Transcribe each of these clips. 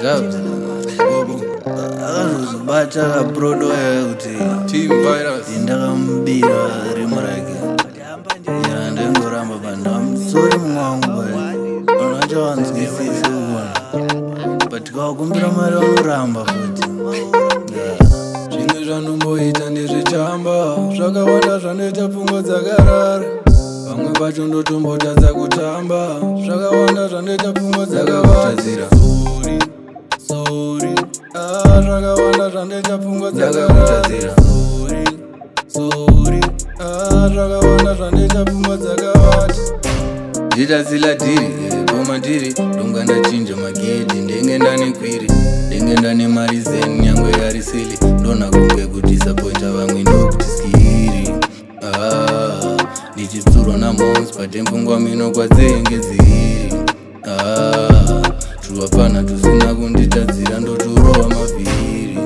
Gabs, Bobo, Bata, Brodo, Team Virus, Indagambira, Rimaraki, and then Goramba Bandam, sorry, Mom, but John's is one. But go Gumbra Ramba, Chinganumo eat and is a chamba, Shagawanda, Janeta Pungo Zagarar. Vamwe vacho ndotombotadza kutamba zvakawanda zvandoita pfungwa dzakavadzira zvakawanda zvandoita pfungwa dzakavadzira zvakawanda zvandoita pfungwa dzakavati ndita ziladhiri pomandiri ndonga ndachinja magedhi ndenge ndane kwiri ndenge ndane mari zeni nyangwe yarisili ndona kunge kudhisapointa vamwe ndokuti skiri ndichitsurwa namons patempungwa mino kwadzenge dziri tuwapana tusina kunditadzira ndoturowa mavhiri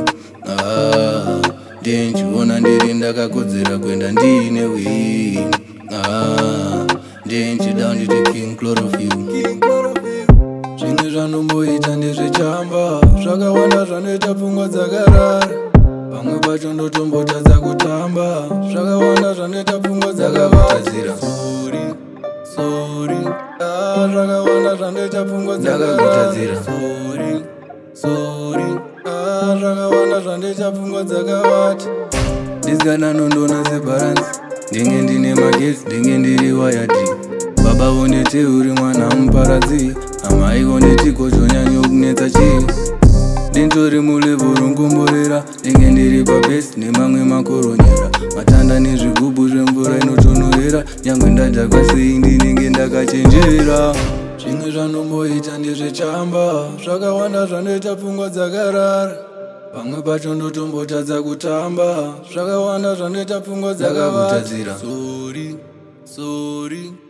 ndenchiona ndiri ndakakodzera kwenda ndiine wini ndenchida nditi king chlorophyll zvimwe zvanomboita ndezvechamba zvakawanda zvanoita pfungwa dzakarara vamwe pacho ndotombotadza kutamba zvakawanda zvanoita pfungwa dzakavadzira zvakawanda zvanoita pfungwa dzakavadzira zvakawanda zvanoita pfungwa dzakavati ndisikana nondona sebaransi ndenge ndine magesi ndenge ndiri wayadi baba vonete uri mwana muparadzi amai voneti kochonyanyo kunetsa chii ndintori mulevhoro ngomborera ndenge ndiri pabesi nemamwe makoronyera matanda nezvigubhu zvemvura inotonorera nyangwe ndadhakwa sei ndinenge ndakachenjera zvimwe zvanomboita ndezvechamba zvakawanda zvanoita pfungwa dzakarara pamwe pacho ndotombotadza kutamba zvakawanda zvanoita pfungwa dzakavadzira sorry